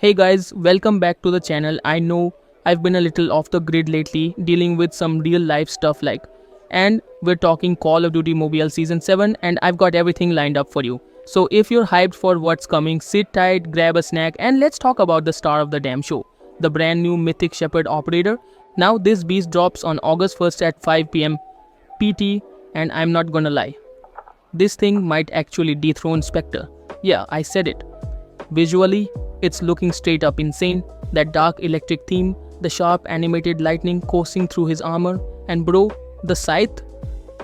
Hey guys, welcome back to the channel. I know I've been a little off the grid lately, dealing with some real life stuff and we're talking Call of Duty Mobile Season 7 and I've got everything lined up for you. So if you're hyped for what's coming, sit tight, grab a snack and let's talk about the star of the damn show, the brand new Mythic Shepherd operator. Now this beast drops on August 1st at 5 PM PT and I'm not gonna lie, this thing might actually dethrone Spectre. Yeah, I said it. Visually, it's looking straight up insane. That dark electric theme, the sharp animated lightning coursing through his armor, and bro, the scythe?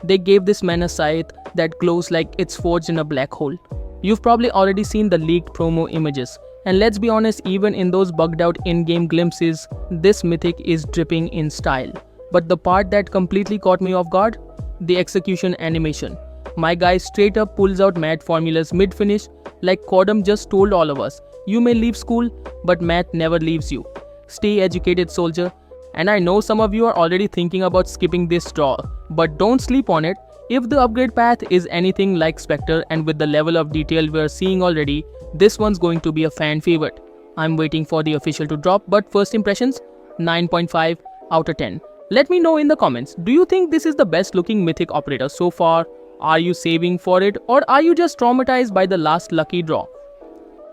They gave this man a scythe that glows like it's forged in a black hole. You've probably already seen the leaked promo images, and let's be honest, even in those bugged out in-game glimpses, this mythic is dripping in style. But the part that completely caught me off guard? The execution animation. My guy straight up pulls out mad formulas mid-finish, like codm just told all of us. You may leave school, but math never leaves you. Stay educated, soldier. And I know some of you are already thinking about skipping this draw, but don't sleep on it. If the upgrade path is anything like Spectre and with the level of detail we're seeing already, this one's going to be a fan favorite. I'm waiting for the official to drop, but first impressions, 9.5 out of 10. Let me know in the comments, do you think this is the best looking mythic operator so far? Are you saving for it, or are you just traumatized by the last lucky draw?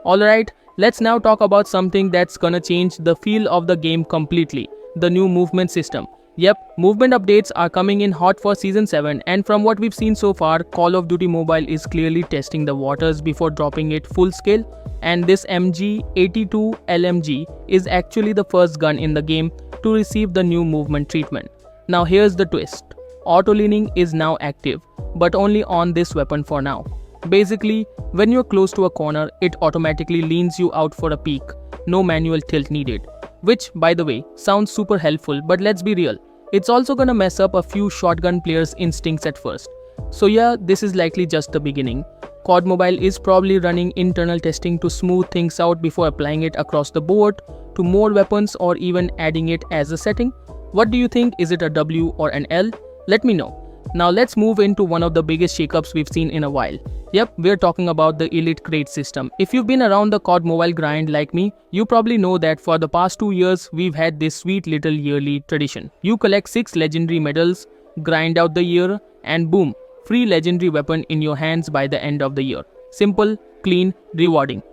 Alright, let's now talk about something that's gonna change the feel of the game completely. The new movement system. Yep, movement updates are coming in hot for Season 7 and from what we've seen so far, Call of Duty Mobile is clearly testing the waters before dropping it full scale, and this MG82 LMG is actually the first gun in the game to receive the new movement treatment. Now here's the twist. Auto leaning is now active, but only on this weapon for now. Basically, when you're close to a corner, it automatically leans you out for a peek. No manual tilt needed. Which, by the way, sounds super helpful, but let's be real. It's also gonna mess up a few shotgun players' instincts at first. So yeah, this is likely just the beginning. COD Mobile is probably running internal testing to smooth things out before applying it across the board to more weapons or even adding it as a setting. What do you think? Is it a W or an L? Let me know. Now let's move into one of the biggest shakeups we've seen in a while. Yep, we're talking about the Elite Crate system. If you've been around the COD Mobile grind like me, you probably know that for the past 2 years, we've had this sweet little yearly tradition. You collect 6 legendary medals, grind out the year, and boom, free legendary weapon in your hands by the end of the year. Simple, clean, rewarding.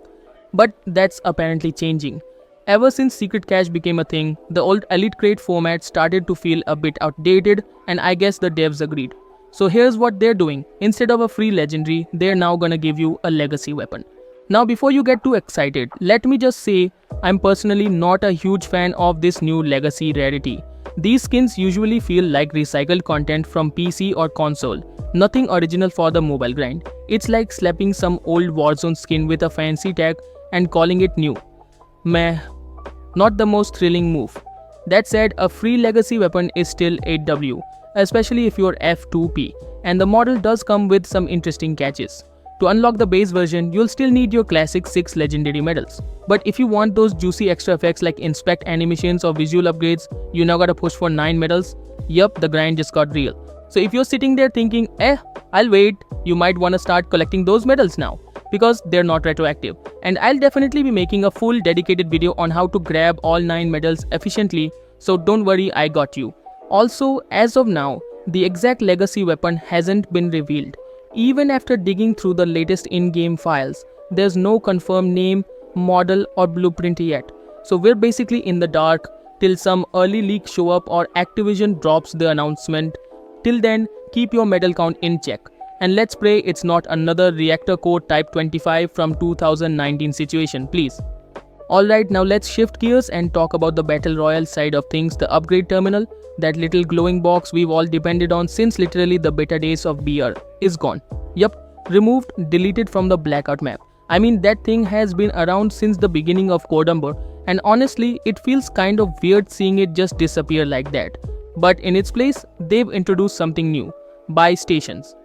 But that's apparently changing. Ever since Secret Cache became a thing, the old Elite Crate format started to feel a bit outdated, and I guess the devs agreed. So here's what they're doing. Instead of a free legendary, they're now gonna give you a legacy weapon. Now before you get too excited, let me just say, I'm personally not a huge fan of this new legacy rarity. These skins usually feel like recycled content from PC or console. Nothing original for the mobile grind. It's like slapping some old Warzone skin with a fancy tag and calling it new. Meh, not the most thrilling move. That said, a free legacy weapon is still 8W, especially if you're F2P, and the model does come with some interesting catches. To unlock the base version, you'll still need your classic 6 legendary medals. But if you want those juicy extra effects like inspect animations or visual upgrades, you now gotta push for 9 medals. Yup, the grind just got real. So if you're sitting there thinking, I'll wait, you might wanna start collecting those medals now, because they're not retroactive. And I'll definitely be making a full dedicated video on how to grab all 9 medals efficiently, so don't worry, I got you. Also, as of now, the exact legacy weapon hasn't been revealed. Even after digging through the latest in-game files, there's no confirmed name, model or blueprint yet. So we're basically in the dark till some early leak show up or Activision drops the announcement. Till then, keep your medal count in check. And let's pray it's not another reactor core type 25 from 2019 situation, please. Alright, now let's shift gears and talk about the Battle Royale side of things, the upgrade terminal. That little glowing box we've all depended on since literally the beta days of BR is gone. Yup, removed, deleted from the blackout map. I mean, that thing has been around since the beginning of Codember, and honestly, it feels kind of weird seeing it just disappear like that. But in its place, they've introduced something new. Buy Stations.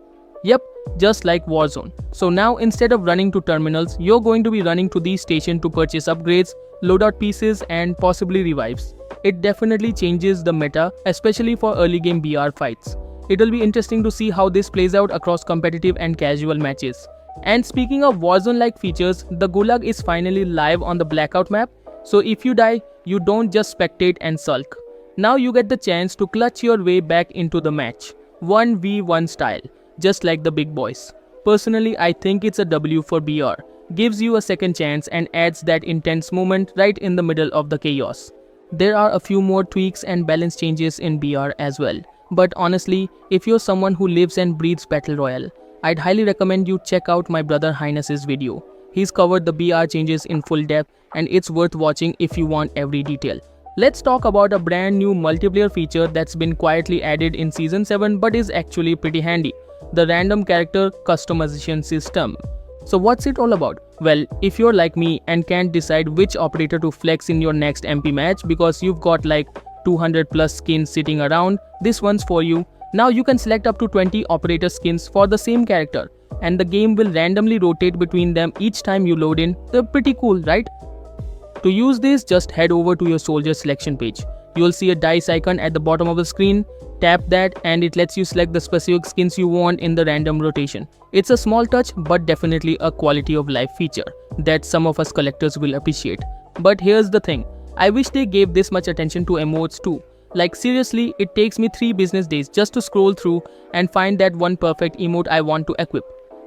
Yep, just like Warzone. So now instead of running to terminals, you're going to be running to these stations to purchase upgrades, loadout pieces and possibly revives. It definitely changes the meta, especially for early game BR fights. It'll be interesting to see how this plays out across competitive and casual matches. And speaking of Warzone-like features, the Gulag is finally live on the Blackout map, so if you die, you don't just spectate and sulk. Now you get the chance to clutch your way back into the match, 1v1 style, just like the big boys. Personally, I think it's a W for BR, gives you a second chance and adds that intense moment right in the middle of the chaos. There are a few more tweaks and balance changes in BR as well, but honestly, if you're someone who lives and breathes Battle Royale, I'd highly recommend you check out my brother Highness's video. He's covered the BR changes in full depth and it's worth watching if you want every detail. Let's talk about a brand new multiplayer feature that's been quietly added in Season 7 but is actually pretty handy. The random character customization system. So what's it all about? Well, if you're like me and can't decide which operator to flex in your next MP match because you've got like 200 plus skins sitting around, this one's for you. Now you can select up to 20 operator skins for the same character and the game will randomly rotate between them each time you load in. They're pretty cool, right? To use this, just head over to your soldier selection page. You'll see a dice icon at the bottom of the screen. Tap that and it lets you select the specific skins you want in the random rotation. It's a small touch but definitely a quality of life feature that some of us collectors will appreciate. But here's the thing, I wish they gave this much attention to emotes too. Like seriously, it takes me 3 business days just to scroll through and find that one perfect emote I want to equip.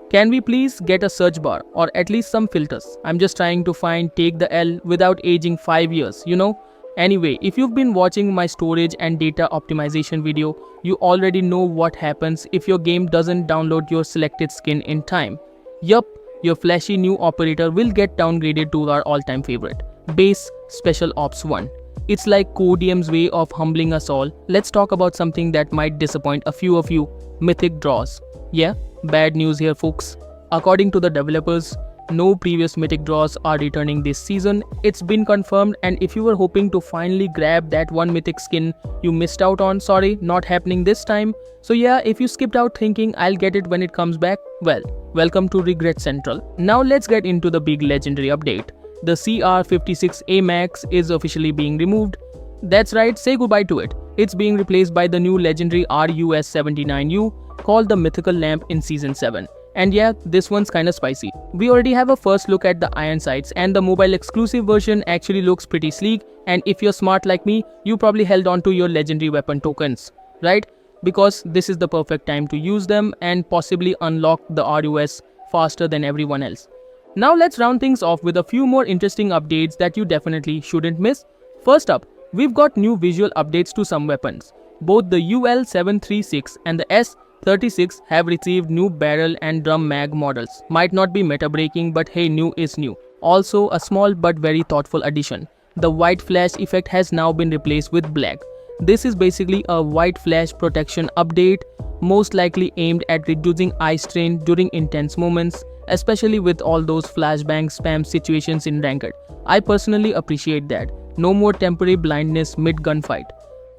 Can we please get a search bar or at least some filters? I'm just trying to find Take the L without aging 5 years, you know? Anyway, if you've been watching my storage and data optimization video, you already know what happens if your game doesn't download your selected skin in time. Yup, your flashy new operator will get downgraded to our all-time favorite, Base Special Ops 1. It's like codm's way of humbling us all. Let's talk about something that might disappoint a few of you, mythic draws. Yeah, bad news here folks. According to the developers, no previous mythic draws are returning this season. It's been confirmed, and if you were hoping to finally grab that one mythic skin you missed out on, sorry, not happening this time. So yeah, if you skipped out thinking I'll get it when it comes back, well, welcome to Regret Central. Now let's get into the big legendary update. The CR56A Max is officially being removed. That's right, say goodbye to it. It's being replaced by the new legendary RUS79U called the Mythical Lamp in Season 7. And yeah, this one's kinda spicy. We already have a first look at the iron sights and the mobile exclusive version actually looks pretty sleek, and if you're smart like me, you probably held on to your legendary weapon tokens, right? Because this is the perfect time to use them and possibly unlock the RUS faster than everyone else. Now let's round things off with a few more interesting updates that you definitely shouldn't miss. First up, we've got new visual updates to some weapons. Both the UL736 and the S36 have received new barrel and drum mag models. Might not be meta breaking, but hey, new is new. Also, a small but very thoughtful addition. The white flash effect has now been replaced with black. This is basically a white flash protection update, most likely aimed at reducing eye strain during intense moments, especially with all those flashbang spam situations in Ranked. I personally appreciate that. No more temporary blindness mid gunfight.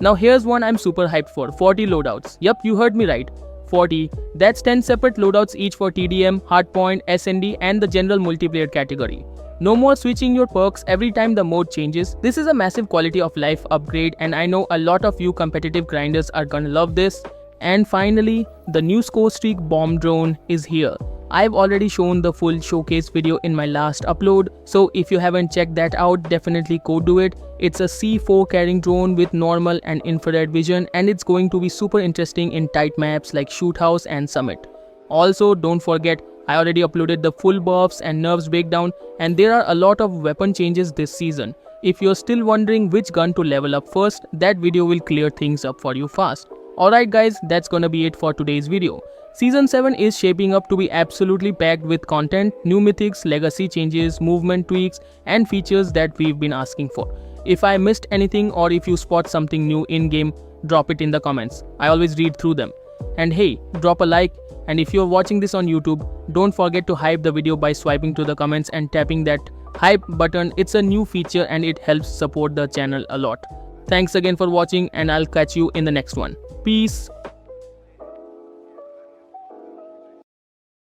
Now here's one I'm super hyped for, 40 loadouts. Yup, you heard me right. 40. That's 10 separate loadouts each for TDM, Hardpoint, SND and the general multiplayer category. No more switching your perks every time the mode changes. This is a massive quality of life upgrade and I know a lot of you competitive grinders are gonna love this. And finally, the new Scorestreak bomb drone is here. I've already shown the full showcase video in my last upload, so if you haven't checked that out, definitely go do it. It's a C4 carrying drone with normal and infrared vision and it's going to be super interesting in tight maps like Shoot House and Summit. Also, don't forget, I already uploaded the full buffs and nerfs breakdown and there are a lot of weapon changes this season. If you're still wondering which gun to level up first, that video will clear things up for you fast. Alright guys, that's gonna be it for today's video. Season 7 is shaping up to be absolutely packed with content, new mythics, legacy changes, movement tweaks and features that we've been asking for. If I missed anything or if you spot something new in-game, drop it in the comments. I always read through them. And hey, drop a like, and if you're watching this on YouTube, don't forget to hype the video by swiping to the comments and tapping that hype button. It's a new feature and it helps support the channel a lot. Thanks again for watching and I'll catch you in the next one. Peace.